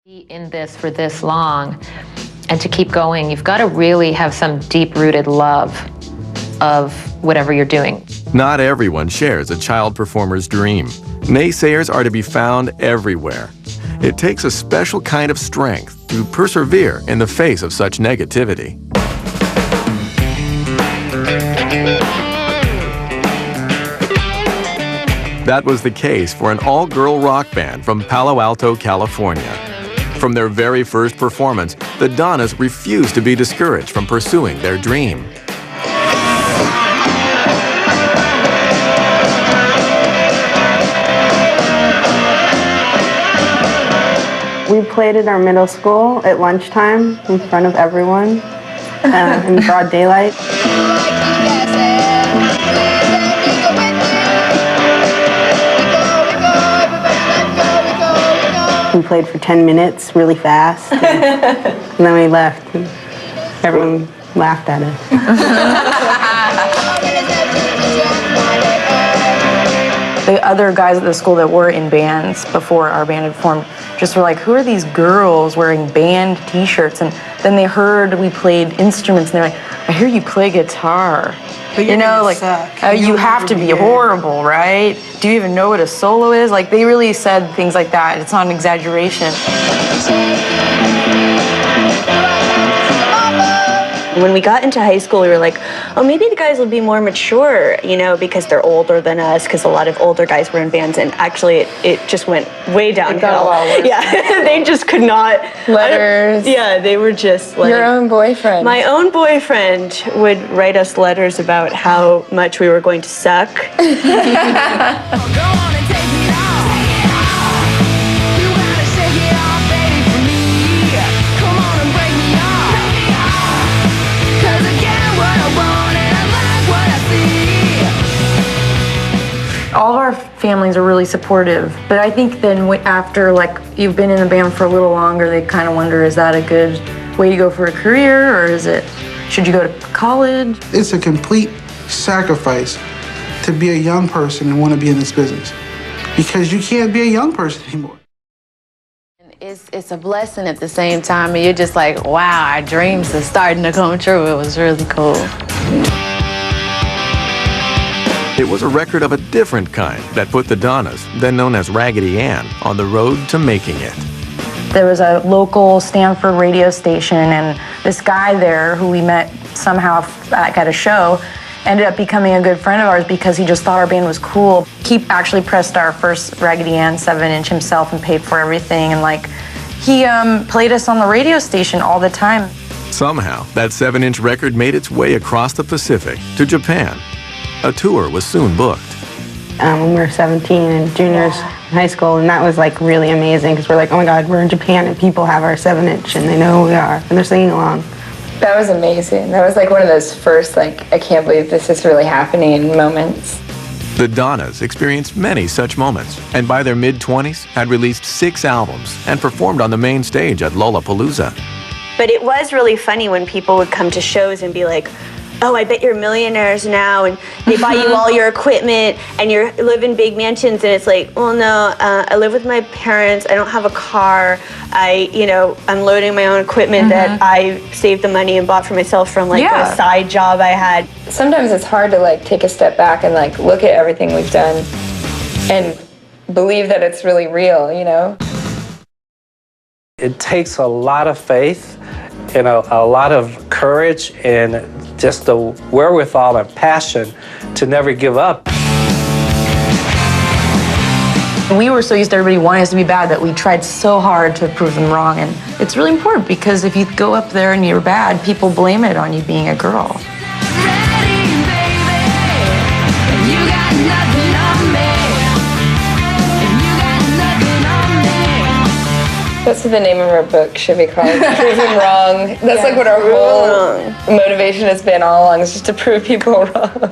Be in this for this long and to keep going, you've got to really have some deep-rooted love of whatever you're doing. Not everyone shares a child performer's dream. Naysayers are to be found everywhere. It takes a special kind of strength to persevere in the face of such negativity. That was the case for an all-girl rock band from Palo Alto, California. From their very first performance, the Donnas refused to be discouraged from pursuing their dream. We played at our middle school at lunchtime in front of everyone in broad daylight. We played for 10 minutes really fast, and then we left. And everyone laughed at us. The other guys at the school that were in bands before our band had formed just were like, who are these girls wearing band t-shirts? And then they heard we played instruments, and they're like, I hear you play guitar. But you know, like, you have to be horrible, right? Do you even know what a solo is? Like, they really said things like that. It's not an exaggeration. When we got into high school, we were like, oh, maybe the guys will be more mature, you know, because they're older than us, because a lot of older guys were in bands, and actually it just went way downhill. It got a lot worse. Yeah, they just could not. Letters. Yeah, they were just like... Your own boyfriend. My own boyfriend would write us letters about how much we were going to suck. All of our families are really supportive, but I think then after, like, you've been in the band for a little longer, they kind of wonder, is that a good way to go for a career, or is it, should you go to college? It's a complete sacrifice to be a young person and want to be in this business, because you can't be a young person anymore. It's a blessing at the same time, and you're just like, wow, our dreams are starting to come true. It was really cool. It was a record of a different kind that put the Donnas, then known as Raggedy Ann, on the road to making it. There was a local Stanford radio station, and this guy there who we met somehow at a show ended up becoming a good friend of ours because he just thought our band was cool. He actually pressed our first Raggedy Ann 7-inch himself and paid for everything, and like, he played us on the radio station all the time. Somehow, that 7-inch record made its way across the Pacific to Japan. A tour was soon booked. When we were 17 and juniors in high school, and that was like really amazing because we're like, oh my God, we're in Japan and people have our 7-inch and they know who we are and they're singing along. That was amazing. That was like one of those first, like, I can't believe this is really happening moments. The Donnas experienced many such moments, and by their mid-20s had released 6 albums and performed on the main stage at Lollapalooza. But it was really funny when people would come to shows and be like, oh, I bet you're millionaires now, and they buy you all your equipment, and you live in big mansions, and it's like, well, no, I live with my parents, I don't have a car, I'm loading my own equipment that I saved the money and bought for myself from like a side job I had. Sometimes it's hard to like take a step back and like look at everything we've done and believe that it's really real, you know? It takes a lot of faith and a lot of courage and just the wherewithal and passion to never give up. We were so used to everybody wanting us to be bad that we tried so hard to prove them wrong, and it's really important because if you go up there and you're bad, people blame it on you being a girl. That's what the name of our book should be called, Prove Them Wrong. That's like what our whole motivation has been all along, is just to prove people wrong.